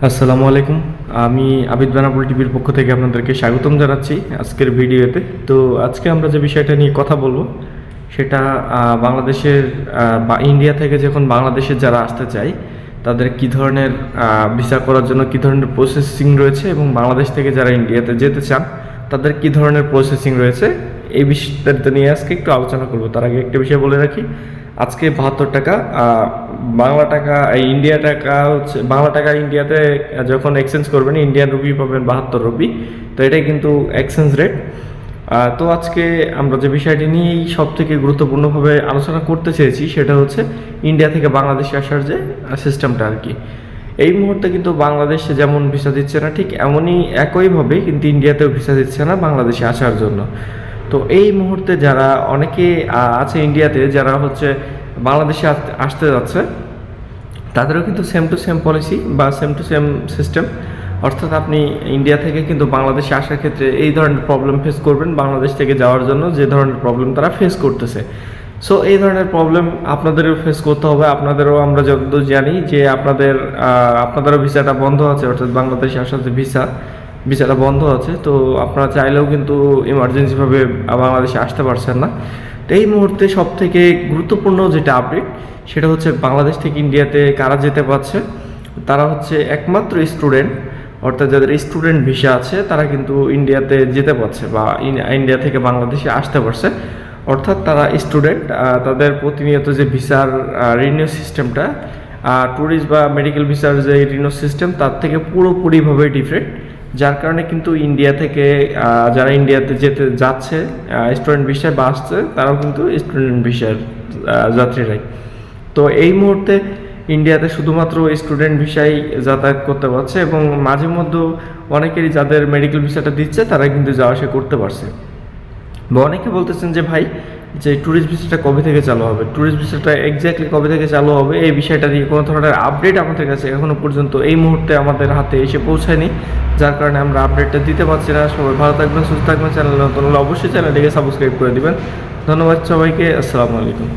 আসসালামু আলাইকুম। আমি আবিদ বেনাপোল টিভির পক্ষ থেকে আপনাদেরকে স্বাগতম জানাচ্ছি আজকের ভিডিওতে। তো আজকে আমরা যে বিষয়টা নিয়ে কথা বলবো সেটা বাংলাদেশের বা ইন্ডিয়া থেকে যখন বাংলাদেশে যারা আসতে চায় তাদের কি ধরনের ভিসা করার জন্য কি ধরনের প্রসেসিং রয়েছে এবং বাংলাদেশ থেকে যারা ইন্ডিয়াতে যেতে চান তাদের কি ধরনের প্রসেসিং রয়েছে এই বিষয়টা নিয়ে আজকে একটু আলোচনা করব। তার আগে একটা বিষয় বলে রাখি, আজকে ৭২ টাকা বাংলা টাকা ইন্ডিয়া টাকা হচ্ছে বাংলা টাকা ইন্ডিয়াতে যখন এক্সচেঞ্জ করবেন ইন্ডিয়ান রুপি পাবেন ৭২ রুপি। তো এটাই কিন্তু এক্সচেঞ্জ রেট। তো আজকে আমরা যে বিষয়টি নিয়ে সব থেকে গুরুত্বপূর্ণভাবে আলোচনা করতে চেয়েছি সেটা হচ্ছে ইন্ডিয়া থেকে বাংলাদেশে আসার যে সিস্টেমটা আর কি। এই মুহূর্তে কিন্তু বাংলাদেশে যেমন ভিসা দিচ্ছে না, ঠিক এমনই একইভাবে কিন্তু ইন্ডিয়াতেও ভিসা দিচ্ছে না বাংলাদেশে আসার জন্য। তো এই মুহূর্তে যারা অনেকে আছে ইন্ডিয়াতে, যারা হচ্ছে বাংলাদেশে আসতে যাচ্ছে, তাদেরও কিন্তু সেম টু সেম পলিসি বা সেম টু সেম সিস্টেম। অর্থাৎ আপনি ইন্ডিয়া থেকে কিন্তু বাংলাদেশে আসার ক্ষেত্রে এই ধরনের প্রবলেম ফেস করবেন, বাংলাদেশ থেকে যাওয়ার জন্য যে ধরনের প্রবলেম তারা ফেস করতেছে। সো এই ধরনের প্রবলেম আপনাদেরও ফেস করতে হবে। আপনাদেরও আমরা যতদূর জানি যে আপনাদেরও ভিসাটা বন্ধ আছে, অর্থাৎ বাংলাদেশে আসার যে ভিসাটা বন্ধ আছে। তো আপনারা চাইলেও কিন্তু ইমার্জেন্সিভাবে বাংলাদেশে আসতে পারছেন না। তো এই মুহূর্তে সব থেকে গুরুত্বপূর্ণ যেটা আপডেট সেটা হচ্ছে বাংলাদেশ থেকে ইন্ডিয়াতে কারা যেতে পারছে, তারা হচ্ছে একমাত্র স্টুডেন্ট, অর্থাৎ যাদের স্টুডেন্ট ভিসা আছে তারা কিন্তু ইন্ডিয়াতে যেতে পারছে বা ইন্ডিয়া থেকে বাংলাদেশে আসতে পারছে। অর্থাৎ তারা স্টুডেন্ট, তাদের প্রতিনিয়ত যে ভিসার রিনিউ সিস্টেমটা ট্যুরিস্ট বা মেডিকেল ভিসার যে রিনিউ সিস্টেম তার থেকে পুরোপুরিভাবে ডিফারেন্ট। যার কারণে কিন্তু ইন্ডিয়া থেকে যারা ইন্ডিয়াতে যেতে যাচ্ছে স্টুডেন্ট ভিসায় বা আসছে তারাও কিন্তু স্টুডেন্ট ভিসার যাত্রীরাই। তো এই মুহূর্তে ইন্ডিয়াতে শুধুমাত্র স্টুডেন্ট ভিসায় যাতায়াত করতে পারছে এবং মাঝে মধ্যে অনেকেরই যাদের মেডিকেল ভিসাটা দিচ্ছে তারা কিন্তু যাওয়া আসা করতে পারছে। বা অনেকে বলতেছেন যে ভাই, যে ট্যুরিস্ট ভিসাটা কবে থেকে চালু হবে, ট্যুরিস্ট ভিসাটা এক্স্যাক্টলি কবে থেকে চালু হবে এই বিষয়টা নিয়ে কোনো ধরনের আপডেট আমাদের কাছে এখনও পর্যন্ত এই মুহূর্তে আমাদের হাতে এসে পৌঁছায়নি, যার কারণে আমরা আপডেটটা দিতে পারছি না। সবাই ভালো থাকবেন, সুস্থ থাকবেন। চ্যানেল নতুন হলে অবশ্যই চ্যানেলটিকে সাবস্ক্রাইব করে দিবেন। ধন্যবাদ সবাইকে। আসসালামু আলাইকুম।